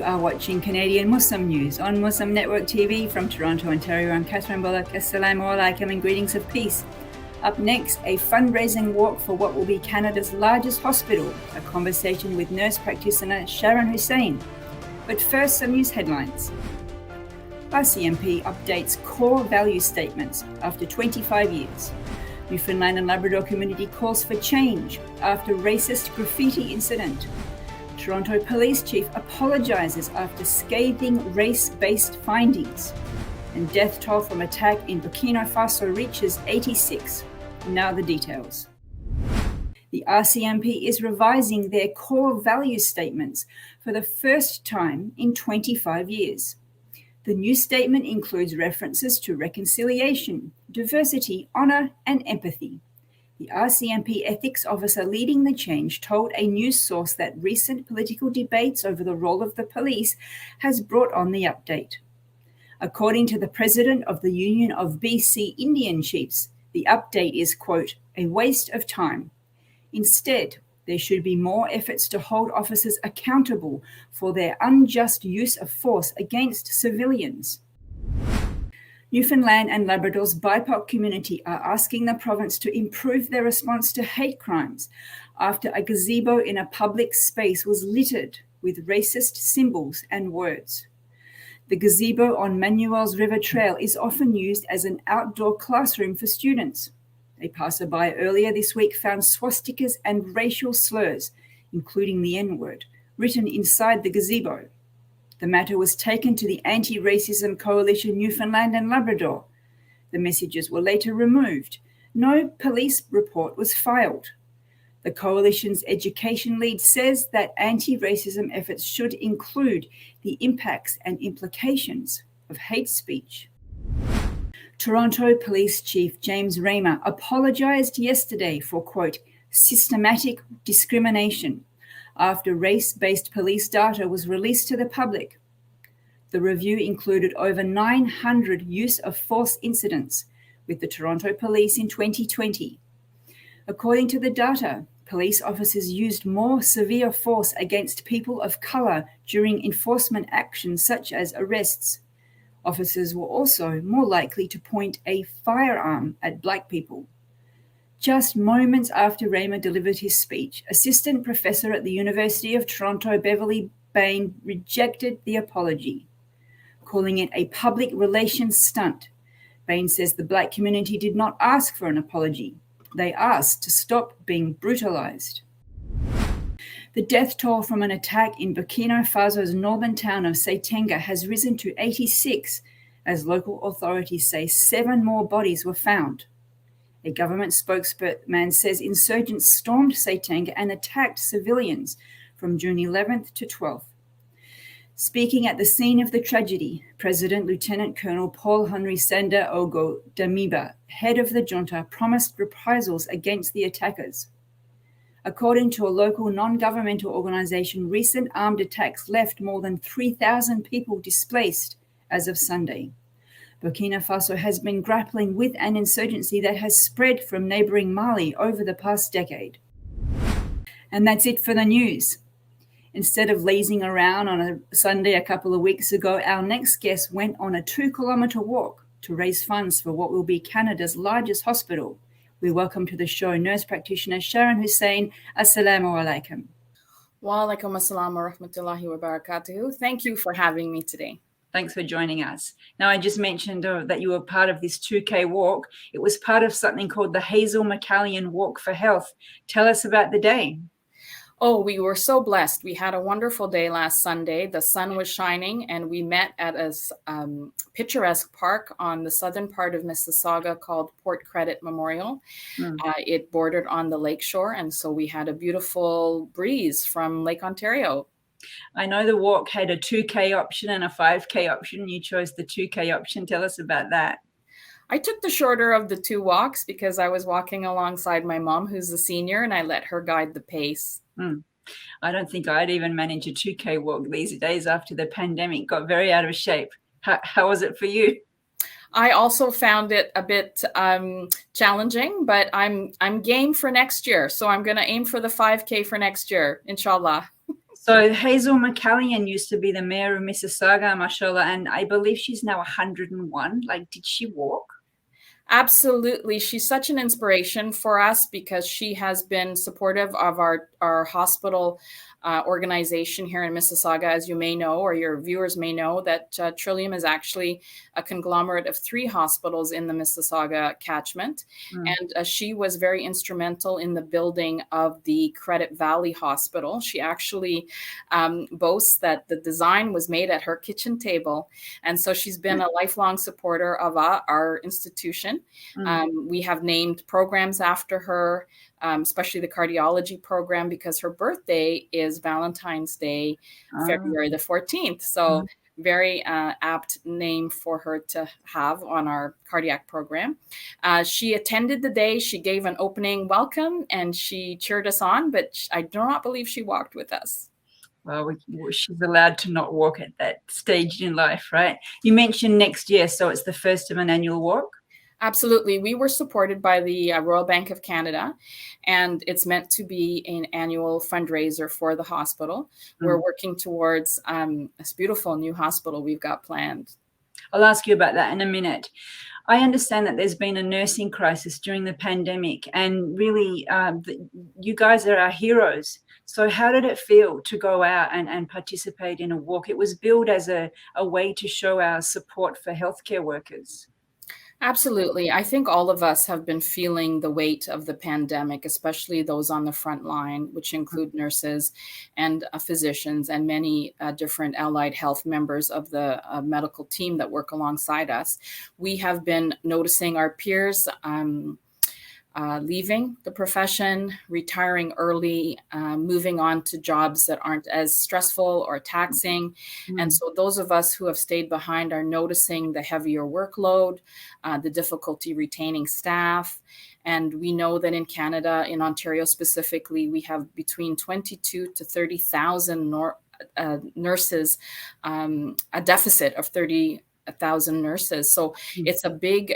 are watching Canadian Muslim News on Muslim Network TV from Toronto, Ontario. I'm Catherine Bullock. Assalamu alaikum and greetings of peace. Up next, a fundraising walk for what will be Canada's largest hospital, a conversation with nurse practitioner Sharon Hossein. But first, some news headlines. RCMP updates core value statements after 25 years. Newfoundland and Labrador community calls for change after racist graffiti incident. Toronto Police Chief apologises after scathing race-based findings. And death toll from attack in Burkina Faso reaches 86. Now the details. The RCMP is revising their core value statements for the first time in 25 years. The new statement includes references to reconciliation, diversity, honour and empathy. The RCMP ethics officer leading the change told a news source that recent political debates over the role of the police has brought on the update. According to the president of the Union of BC Indian Chiefs, the update is, quote, a waste of time. Instead, there should be more efforts to hold officers accountable for their unjust use of force against civilians. Newfoundland and Labrador's BIPOC community are asking the province to improve their response to hate crimes after a gazebo in a public space was littered with racist symbols and words. The gazebo on Manuel's River Trail is often used as an outdoor classroom for students. A passerby earlier this week found swastikas and racial slurs, including the N-word, written inside the gazebo. The matter was taken to the Anti-Racism Coalition Newfoundland and Labrador. The messages were later removed. No police report was filed. The coalition's education lead says that anti-racism efforts should include the impacts and implications of hate speech. Toronto Police Chief James Raymer apologised yesterday for, quote, systematic discrimination after race-based police data was released to the public. The review included over 900 use of force incidents with the Toronto Police in 2020. According to the data, police officers used more severe force against people of colour during enforcement actions such as arrests. Officers were also more likely to point a firearm at black people. Just moments after Raymer delivered his speech, Assistant Professor at the University of Toronto, Beverly Bain, rejected the apology, calling it a public relations stunt. Bain says the black community did not ask for an apology. They asked to stop being brutalized. The death toll from an attack in Burkina Faso's northern town of Saitenga has risen to 86, as local authorities say 7 more bodies were found. A government spokesman says insurgents stormed Saitenga and attacked civilians from June 11th to 12th. Speaking at the scene of the tragedy, President Lieutenant Colonel Paul-Henri Sanda Ogo Damiba, head of the junta, promised reprisals against the attackers. According to a local non-governmental organization, recent armed attacks left more than 3,000 people displaced as of Sunday. Burkina Faso has been grappling with an insurgency that has spread from neighboring Mali over the past decade. And that's it for the news. Instead of lazing around on a Sunday a couple of weeks ago, our next guest went on a 2-kilometre walk to raise funds for what will be Canada's largest hospital. We welcome to the show nurse practitioner Sharon Hossein. Assalamu alaikum. Wa alaikum assalam wa rahmatullahi wa barakatuhu. Thank you for having me today. Thanks for joining us. Now, I just mentioned that you were part of this 2K walk. It was part of something called the Hazel McCallion Walk for Health. Tell us about the day. Oh, we were so blessed. We had a wonderful day last Sunday. The sun was shining, and we met at a picturesque park on the southern part of Mississauga called Port Credit Memorial. It bordered on the lakeshore, and so we had a beautiful breeze from Lake Ontario. I know the walk had a 2K option and a 5K option. You chose the 2K option. Tell us about that. I took the shorter of the 2 walks because I was walking alongside my mom, who's a senior, and I let her guide the pace. I don't think I'd even manage a 2K walk these days after the pandemic. Got very out of shape. How was it for you? I also found it a bit challenging, but I'm game for next year. So I'm going to aim for the 5K for next year, inshallah. So Hazel McCallion used to be the mayor of Mississauga, mashallah, and I believe she's now 101. Like, did she walk? Absolutely. She's such an inspiration for us because she has been supportive of our hospital organization here in Mississauga. As you may know, or your viewers may know, that Trillium is actually a conglomerate of 3 hospitals in the Mississauga catchment. And she was very instrumental in the building of the Credit Valley Hospital. She actually boasts that the design was made at her kitchen table. And so she's been a lifelong supporter of our institution. We have named programs after her, especially the cardiology program, because her birthday is Valentine's Day, February the 14th. So very apt name for her to have on our cardiac program. She attended the day, she gave an opening welcome, and she cheered us on, but I do not believe she walked with us. Well, she's allowed to not walk at that stage in life, right? You mentioned next year, so it's the first of an annual walk? Absolutely. We were supported by the Royal Bank of Canada, and it's meant to be an annual fundraiser for the hospital. We're working towards this beautiful new hospital we've got planned. I'll ask you about that in a minute. I understand that there's been a nursing crisis during the pandemic, and really you guys are our heroes. So how did it feel to go out and participate in a walk? It was billed as a way to show our support for healthcare workers. Absolutely. I think all of us have been feeling the weight of the pandemic, especially those on the front line, which include nurses and physicians and many different allied health members of the medical team that work alongside us. We have been noticing our peers leaving the profession, retiring early, moving on to jobs that aren't as stressful or taxing. And so those of us who have stayed behind are noticing the heavier workload, the difficulty retaining staff. And we know that in Canada, in Ontario specifically, we have between 22 to 30,000 nurses, a deficit of 30,000 nurses. So it's a big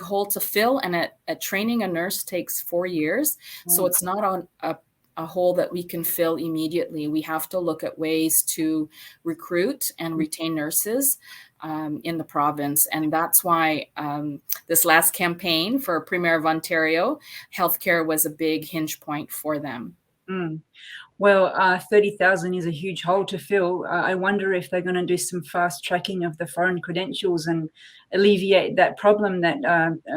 hole to fill, and a training a nurse takes 4 years. So it's not on a hole that we can fill immediately. We have to look at ways to recruit and retain nurses in the province. And that's why this last campaign for Premier of Ontario, healthcare was a big hinge point for them. Well, 30,000 is a huge hole to fill. I wonder if they're going to do some fast tracking of the foreign credentials and alleviate that problem that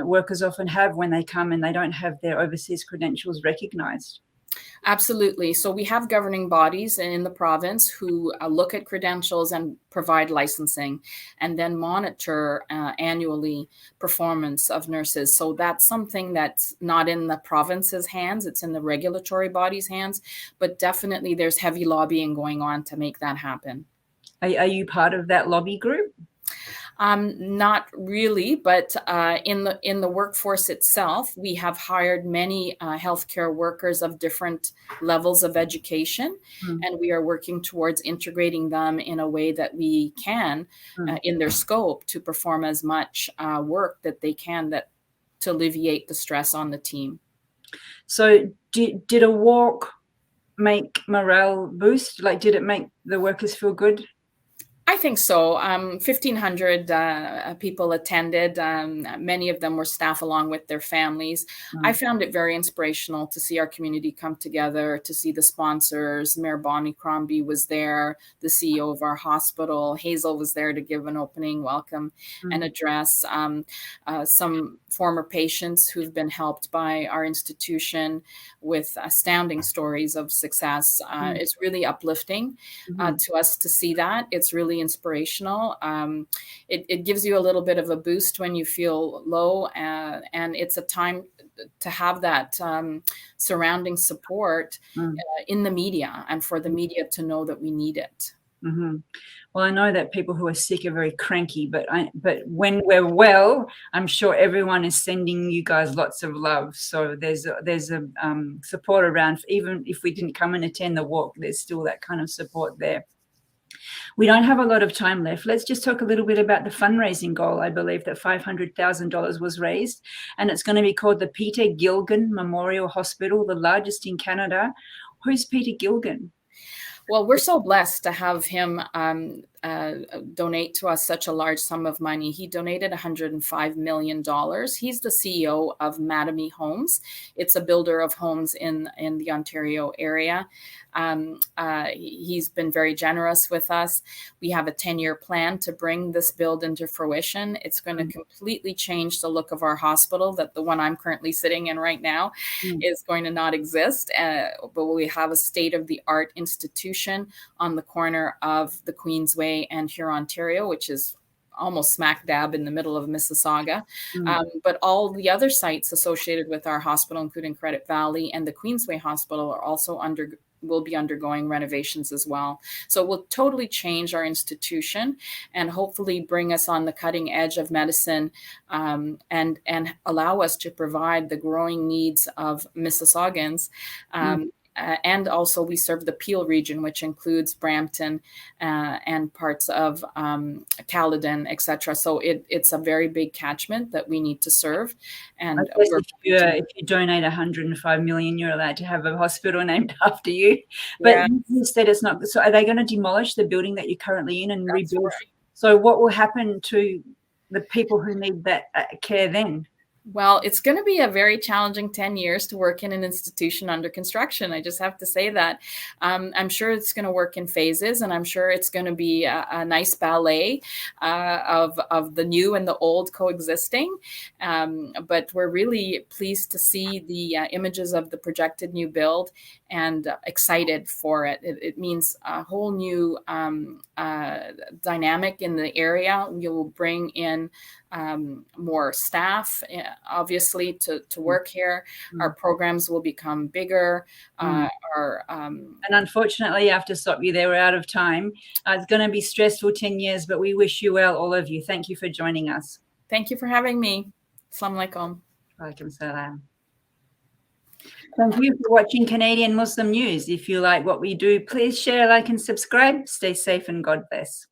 workers often have when they come and they don't have their overseas credentials recognized. Absolutely. So we have governing bodies in the province who look at credentials and provide licensing, and then monitor annually performance of nurses. So that's something that's not in the province's hands. It's in the regulatory body's hands, but definitely there's heavy lobbying going on to make that happen. Are you part of that lobby group? Not really, but in the workforce itself, we have hired many healthcare workers of different levels of education, and we are working towards integrating them in a way that we can, in their scope, to perform as much work that they can to alleviate the stress on the team. So did a walk make morale boost? Like, did it make the workers feel good? I think so. 1,500 people attended. Many of them were staff along with their families. I found it very inspirational to see our community come together, to see the sponsors. Mayor Bonnie Crombie was there, the CEO of our hospital. Hazel was there to give an opening welcome and address. Some former patients who've been helped by our institution with astounding stories of success. It's really uplifting to us to see that. It's really inspirational. It gives you a little bit of a boost when you feel low, and it's a time to have that surrounding support in the media, and for the media to know that we need it. Well, I know that people who are sick are very cranky, but when we're well, I'm sure everyone is sending you guys lots of love. So there's a support around. Even if we didn't come and attend the walk, there's still that kind of support there. We don't have a lot of time left. Let's just talk a little bit about the fundraising goal. I believe that $500,000 was raised, and it's going to be called the Peter Gilgan Memorial Hospital, the largest in Canada. Who's Peter Gilgan? Well, we're so blessed to have him donate to us such a large sum of money. He donated $105 million. He's the CEO of Mattamy Homes. It's a builder of homes in the Ontario area. He's been very generous with us. We have a 10-year plan to bring this build into fruition. It's going to completely change the look of our hospital, that the one I'm currently sitting in right now is going to not exist. But we have a state-of-the-art institution on the corner of the Queensway and Huron, Ontario, which is almost smack dab in the middle of Mississauga. But all the other sites associated with our hospital, including Credit Valley and the Queensway Hospital, are also will be undergoing renovations as well. So it will totally change our institution and hopefully bring us on the cutting edge of medicine, and allow us to provide the growing needs of Mississaugans. And also we serve the Peel region, which includes Brampton and parts of Caledon, etc. So it's a very big catchment that we need to serve. And if you donate 105 million, you're allowed to have a hospital named after you. But you said it's not. So are they going to demolish the building that you're currently in and rebuild? Right. So what will happen to the people who need that care then? Well, it's going to be a very challenging 10 years to work in an institution under construction. I just have to say that. I'm sure it's going to work in phases, and I'm sure it's going to be a nice ballet of the new and the old coexisting. But we're really pleased to see the images of the projected new build and excited for it. It means a whole new dynamic in the area. We will bring in more staff, obviously, to work here. Our programs will become bigger. And unfortunately, I have to stop you there. We're out of time. It's going to be stressful 10 years, but we wish you well, all of you. Thank you for joining us. Thank you for having me. Assalamu alaikum. Walaikum salam. Thank you for watching Canadian Muslim News. If you like what we do, please share, like, and subscribe. Stay safe and God bless.